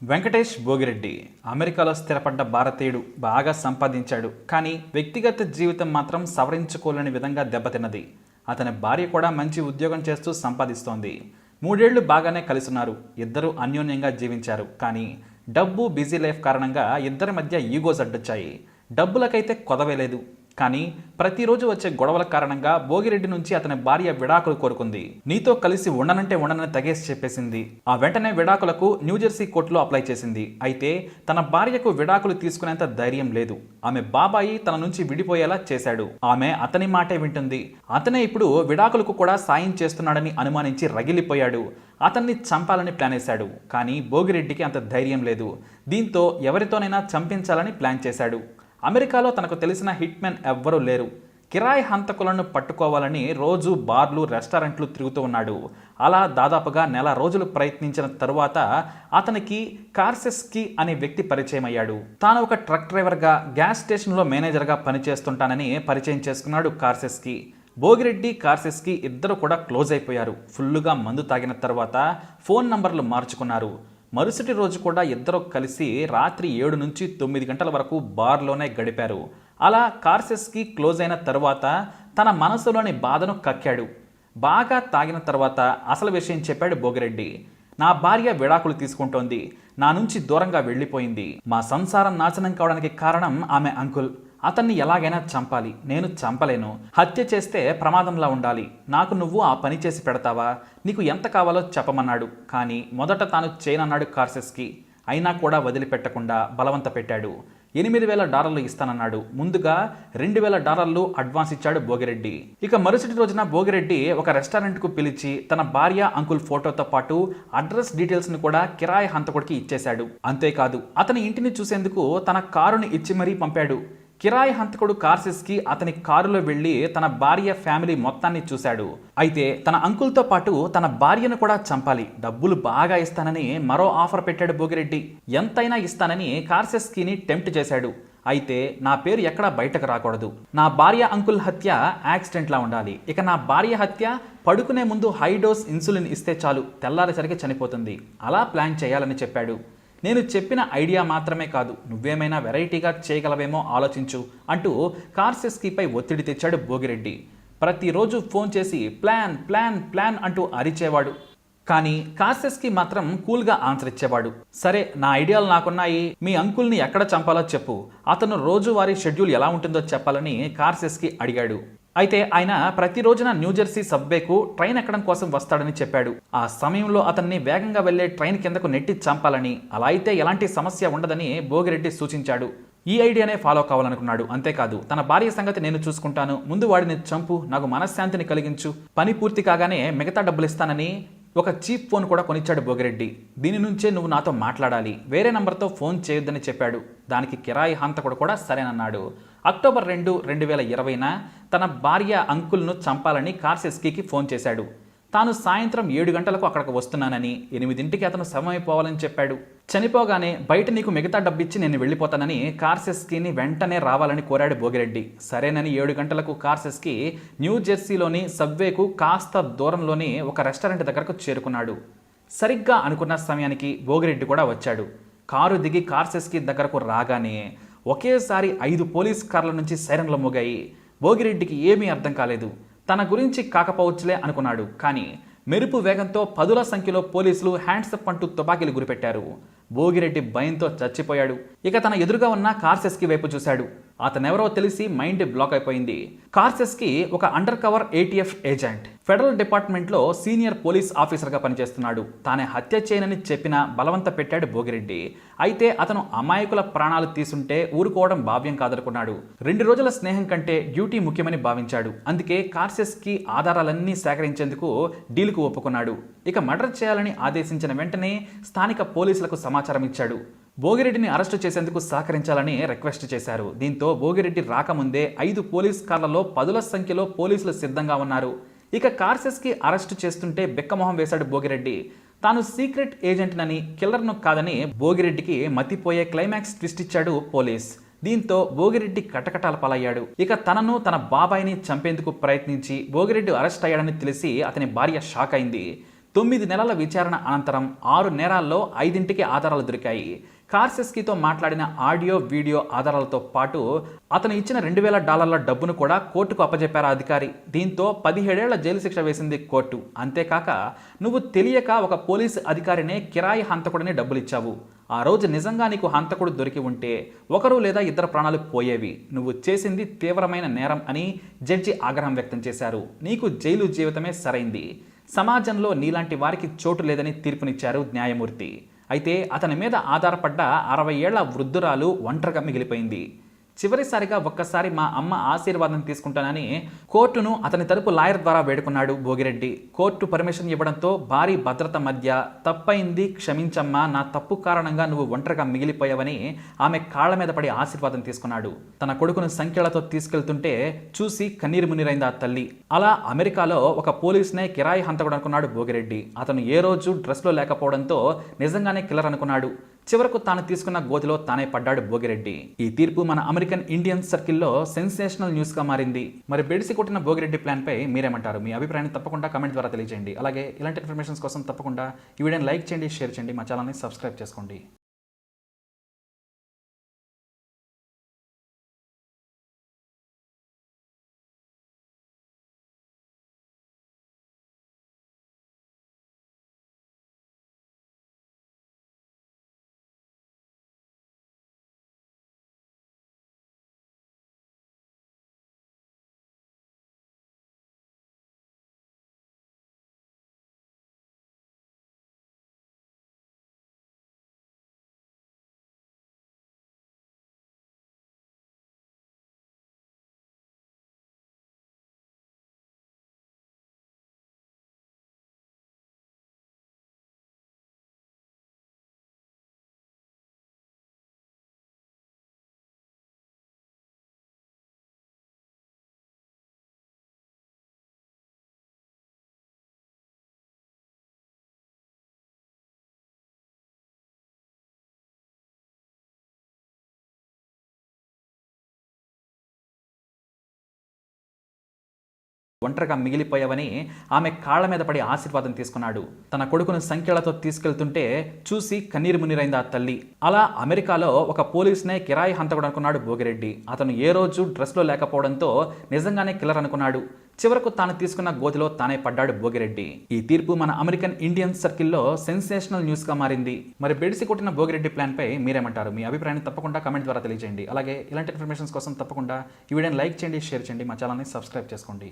వెంకటేష్ భోగిరెడ్డి అమెరికాలో స్థిరపడ్డ భారతీయుడు, బాగా సంపాదించాడు. కానీ వ్యక్తిగత జీవితం మాత్రం సవరించుకోలేని విధంగా దెబ్బతిన్నది. అతని భార్య కూడా మంచి ఉద్యోగం చేస్తూ సంపాదిస్తోంది. 3 ఏళ్లు బాగానే కలిసున్నారు. ఇద్దరూ అన్యోన్యంగా జీవించారు. కానీ డబ్బు, బిజీ లైఫ్ కారణంగా ఇద్దరి మధ్య ఈగోస్ అడ్డొచ్చాయి. డబ్బులకైతే కొదవేలేదు. కానీ ప్రతిరోజు వచ్చే గొడవల కారణంగా భోగిరెడ్డి నుంచి అతని భార్య విడాకులు కోరుకుంది. నీతో కలిసి ఉండనంటే ఉండనని తెగేసి చెప్పేసింది. ఆ వెంటనే విడాకులకు న్యూజెర్సీ కోర్టులో అప్లై చేసింది. అయితే తన భార్యకు విడాకులు తీసుకునేంత ధైర్యం లేదు. ఆమె బాబాయి తన నుంచి విడిపోయేలా చేశాడు. ఆమె అతని మాటే వింటుంది. అతనే ఇప్పుడు విడాకులకు కూడా సాయం చేస్తున్నాడని అనుమానించి రగిలిపోయాడు. అతన్ని చంపాలని ప్లాన్ వేశాడు. కానీ భోగిరెడ్డికి అంత ధైర్యం లేదు. దీంతో ఎవరితోనైనా చంపించాలని ప్లాన్ చేశాడు. అమెరికాలో తనకు తెలిసిన హిట్ మెన్ ఎవ్వరూ లేరు. కిరాయి హంతకులను పట్టుకోవాలని రోజు బార్లు, రెస్టారెంట్లు తిరుగుతూ ఉన్నాడు. అలా దాదాపుగా నెల రోజులు ప్రయత్నించిన తరువాత అతనికి కార్సెస్కీ అనే వ్యక్తి పరిచయం అయ్యాడు. తాను ఒక ట్రక్ డ్రైవర్గా, గ్యాస్ స్టేషన్లో మేనేజర్గా పనిచేస్తుంటానని పరిచయం చేసుకున్నాడు కార్సెస్కీ. భోగిరెడ్డి, కార్సెస్కీ ఇద్దరు కూడా క్లోజ్ అయిపోయారు. ఫుల్లుగా మందు తాగిన తర్వాత ఫోన్ నంబర్లు మార్చుకున్నారు. మరుసటి రోజు కూడా ఇద్దరు కలిసి రాత్రి 7 నుంచి 9 గంటల వరకు బార్లోనే గడిపారు. అలా కార్సెస్కీ క్లోజ్ అయిన తర్వాత తన మనసులోని బాధను కక్కాడు. బాగా తాగిన తర్వాత అసలు విషయం చెప్పాడు భోగిరెడ్డి. నా భార్య విడాకులు తీసుకుంటోంది. నా నుంచి దూరంగా వెళ్ళిపోయింది. మా సంసారం నాశనం కావడానికి కారణం ఆమె అంకుల్. అతన్ని ఎలాగైనా చంపాలి. నేను చంపలేను. హత్య చేస్తే ప్రమాదంలా ఉండాలి. నాకు నువ్వు ఆ పని చేసి పెడతావా? నీకు ఎంత కావాలో చెప్పమన్నాడు. కానీ మొదట తాను చేయనన్నాడు కార్సెస్కీ. అయినా కూడా వదిలిపెట్టకుండా బలవంత పెట్టాడు. $8,000 ఇస్తానన్నాడు. ముందుగా $2,000 అడ్వాన్స్ ఇచ్చాడు భోగిరెడ్డి. ఇక మరుసటి రోజున భోగిరెడ్డి ఒక రెస్టారెంట్కు పిలిచి తన భార్య, అంకుల్ ఫోటోతో పాటు అడ్రస్ డీటెయిల్స్ని కూడా కిరాయి హంతకుడికి ఇచ్చేశాడు. అంతేకాదు అతని ఇంటిని చూసేందుకు తన కారుని ఇచ్చి మరీ పంపాడు. కిరాయి హంతకుడు కార్సెస్కీ అతని కారులో వెళ్లి తన భార్య, ఫ్యామిలీ మొత్తాన్ని చూశాడు. అయితే తన అంకుల్తో పాటు తన భార్యను కూడా చంపాలి. డబ్బులు బాగా ఇస్తానని మరో ఆఫర్ పెట్టాడు భోగిరెడ్డి. ఎంతైనా ఇస్తానని కార్సెస్కీని టెంప్ట్ చేశాడు. అయితే నా పేరు ఎక్కడా బయటకు రాకూడదు. నా భార్య, అంకుల్ హత్య యాక్సిడెంట్లా ఉండాలి. ఇక నా భార్య హత్య పడుకునే ముందు హై డోస్ ఇన్సులిన్ ఇస్తే చాలు, తెల్లారేసరికి చనిపోతుంది. అలా ప్లాన్ చేయాలని చెప్పాడు. నేను చెప్పిన ఐడియా మాత్రమే కాదు, నువ్వేమైనా వెరైటీగా చేయగలవేమో ఆలోచించు అంటూ కార్సెస్కీపై ఒత్తిడి తెచ్చాడు భోగిరెడ్డి. ప్రతిరోజు ఫోన్ చేసి ప్లాన్ ప్లాన్ ప్లాన్ అంటూ అరిచేవాడు. కానీ కార్సెస్కీ మాత్రం కూల్గా ఆన్సర్ ఇచ్చేవాడు. సరే, నా ఐడియాలు నాకున్నాయి. మీ అంకుల్ని ఎక్కడ చంపాలో చెప్పు. అతను రోజువారీ షెడ్యూల్ ఎలా ఉంటుందో చెప్పాలని కార్సెస్కీ అడిగాడు. అయితే ఆయన ప్రతిరోజున న్యూజెర్సీ సబ్వేకు ట్రైన్ ఎక్కడం కోసం వస్తాడని చెప్పాడు. ఆ సమయంలో అతన్ని వేగంగా వెళ్లే ట్రైన్ కిందకు నెట్టి చంపాలని, అలా అయితే ఎలాంటి సమస్య ఉండదని భోగిరెడ్డి సూచించాడు. ఈ ఐడియానే ఫాలో కావాలనుకున్నాడు. అంతేకాదు తన భార్య సంగతి నేను చూసుకుంటాను, ముందు వాడిని చంపు, నాకు మనశ్శాంతిని కలిగించు, పని పూర్తి కాగానే మిగతా డబ్బులు ఇస్తానని ఒక చీప్ ఫోన్ కూడా కొనిచ్చాడు భోగిరెడ్డి. దీని నుంచే నువ్వు నాతో మాట్లాడాలి, వేరే నంబర్తో ఫోన్ చేయొద్దని చెప్పాడు. దానికి కిరాయి హంతకుడు కూడా సరేనన్నాడు. అక్టోబర్ 2, 2020న తన భార్య, అంకుల్ను చంపాలని కార్సెస్కీకి ఫోన్ చేశాడు. తాను సాయంత్రం 7 గంటలకు అక్కడికి వస్తున్నానని, 8ంటికి అతను సమయపోవాలని చెప్పాడు. చనిపోగానే బయట నీకు మిగతా డబ్బిచ్చి నేను వెళ్ళిపోతానని కార్సెస్కీని వెంటనే రావాలని కోరాడు భోగిరెడ్డి. సరేనని 7 గంటలకు కార్సెస్కీ న్యూజెర్సీలోని సబ్వేకు కాస్త దూరంలోని ఒక రెస్టారెంట్ దగ్గరకు చేరుకున్నాడు. సరిగ్గా అనుకున్న సమయానికి భోగిరెడ్డి కూడా వచ్చాడు. కారు దిగి కార్సెస్కీ దగ్గరకు రాగానే ఒకేసారి 5 పోలీస్ కార్ల నుంచి సైరన్లు మోగాయి. భోగిరెడ్డికి ఏమీ అర్థం కాలేదు. తన గురించి కాకపోవచ్చులే అనుకున్నాడు. కానీ మెరుపు వేగంతో 10ల సంఖ్యలో పోలీసులు హ్యాండ్సప్ అంటూ తుపాకీలు గురిపెట్టారు. భోగిరెడ్డి భయంతో చచ్చిపోయాడు. ఇక తన ఎదురుగా ఉన్న కార్సెస్కీ వైపు చూశాడు. అతనెవరో తెలిసి మైండ్ బ్లాక్ అయిపోయింది. కార్సెస్కీ ఒక under cover ATF agent. Federal డిపార్ట్మెంట్లో సీనియర్ పోలీస్ ఆఫీసర్గా పనిచేస్తున్నాడు. తానే హత్య చేయనని చెప్పినా బలవంత పెట్టాడు భోగిరెడ్డి. అయితే అతను అమాయకుల ప్రాణాలు తీసుంటే ఊరుకోవడం భావ్యం కాదనుకున్నాడు. 2 రోజుల స్నేహం కంటే డ్యూటీ ముఖ్యమని భావించాడు. అందుకే కార్సెస్కీ ఆధారాలన్నీ సేకరించేందుకు డీల్కు ఒప్పుకున్నాడు. ఇక మర్డర్ చేయాలని ఆదేశించిన వెంటనే స్థానిక పోలీసులకు సమాచారం ఇచ్చాడు. భోగిరెడ్డిని అరెస్టు చేసేందుకు సహకరించాలని రిక్వెస్ట్ చేశారు. దీంతో భోగిరెడ్డి రాకముందే 5 పోలీస్ కార్లలో 10ల సంఖ్యలో పోలీసులు సిద్ధంగా ఉన్నారు. ఇక కార్సెస్కీ అరెస్టు చేస్తుంటే బిక్కమొహం వేశాడు భోగిరెడ్డి. తాను సీక్రెట్ ఏజెంట్నని, కిల్లర్ను కాదని భోగిరెడ్డికి మతిపోయే క్లైమాక్స్ ట్విస్ట్ ఇచ్చాడు పోలీస్. దీంతో భోగిరెడ్డి కటకటాల పాలయ్యాడు. ఇక తనను, తన బాబాయిని చంపేందుకు ప్రయత్నించి భోగిరెడ్డి అరెస్ట్ అయ్యాడని తెలిసి అతని భార్య షాక్ అయింది. 9 నెలల విచారణ అనంతరం 6 నేరాల్లో 5ంటికి ఆధారాలు దొరికాయి. కార్సెస్కీతో మాట్లాడిన ఆడియో, వీడియో ఆధారాలతో పాటు అతను ఇచ్చిన $2,000 డబ్బును కూడా కోర్టుకు అప్పజెప్పారు అధికారి. దీంతో 17 ఏళ్ల జైలు శిక్ష వేసింది కోర్టు. అంతేకాక నువ్వు తెలియక ఒక పోలీసు అధికారినే కిరాయి హంతకుడిని డబ్బులిచ్చావు. ఆ రోజు నిజంగా నీకు హంతకుడు దొరికి ఉంటే 1 లేదా 2 ప్రాణాలు పోయేవి. నువ్వు చేసింది తీవ్రమైన నేరం అని జడ్జి ఆగ్రహం వ్యక్తం చేశారు. నీకు జైలు జీవితమే సరైంది. సమాజంలో నీలాంటి వారికి చోటు లేదని తీర్పునిచ్చారు న్యాయమూర్తి. అయితే అతని మీద ఆధారపడ్డ 60 ఏళ్ల వృద్ధురాలు ఒంటరిగా మిగిలిపోయింది. చివరిసారిగా ఒక్కసారి మా అమ్మ ఆశీర్వాదం తీసుకుంటానని కోర్టును అతని తరపు లాయర్ ద్వారా వేడుకున్నాడు భోగిరెడ్డి. కోర్టు పర్మిషన్ ఇవ్వడంతో భారీ భద్రత మధ్య తప్పైంది, క్షమించమ్మా, నా తప్పు కారణంగా నువ్వు ఒంటరిగా మిగిలిపోయావని ఆమె కాళ్ల మీద పడి ఆశీర్వాదం తీసుకున్నాడు. తన కొడుకును సంఖ్యలతో తీసుకెళ్తుంటే చూసి కన్నీరు మున్నీరైంది ఆ తల్లి. అలా అమెరికాలో ఒక పోలీసునే కిరాయి హంతకుడు అనుకున్నాడు భోగిరెడ్డి. అతను ఏ రోజు డ్రెస్లో లేకపోవడంతో నిజంగానే కిల్లర్ అనుకున్నాడు. చివరకు తాను తీసుకున్న గోతిలో తానే పడ్డాడు భోగిరెడ్డి. ఈ తీర్పు మన అమెరికన్ ఇండియన్ సర్కిల్లో సెన్సేషనల్ న్యూస్ గా మారింది. మరి బెడిసి కొట్టిన భోగిరెడ్డి ప్లాన్ పై మీరేమంటారు? మీ అభిప్రాయాన్ని తప్పకుండా కామెంట్ ద్వారా తెలియజేయండి. అలాగే ఇలాంటి ఇన్ఫర్మేషన్స్ కోసం తప్పకుండా ఈ వీడియోని లైక్ చేయండి, షేర్ చేయండి, మా ఛానల్ని సబ్స్క్రైబ్ చేసుకోండి. ఒంటరిగా మిగిలిపోయావని ఆమె కాళ్ల మీద పడి ఆశీర్వాదం తీసుకున్నాడు. తన కొడుకును సంఖ్యలతో తీసుకెళ్తుంటే చూసి కన్నీరు మున్నీరైంది ఆ తల్లి. అలా అమెరికాలో ఒక పోలీసునే కిరాయి హంతకుడు అనుకున్నాడు భోగిరెడ్డి. అతను ఏ రోజు డ్రెస్లో లేకపోవడంతో నిజంగానే కిల్లర్ అనుకున్నాడు. చివరకు తాను తీసుకున్న గోతిలో తానే పడ్డాడు భోగిరెడ్డి. ఈ తీర్పు మన అమెరికన్ ఇండియన్ సర్కిల్లో సెన్సేషనల్ న్యూస్ గా మారింది. మరి బెడిసి కొట్టిన భోగిరెడ్డి ప్లాన్ పై మీరేమంటారు? మీ అభిప్రాయాన్ని తప్పకుండా కామెంట్ ద్వారా తెలియజేయండి. అలాగే ఇలాంటి ఇన్ఫర్మేషన్స్ కోసం తప్పకుండా ఈ వీడియోని లైక్ చేయండి, షేర్ చేయండి, మా ఛానల్ని సబ్స్క్రైబ్ చేసుకోండి.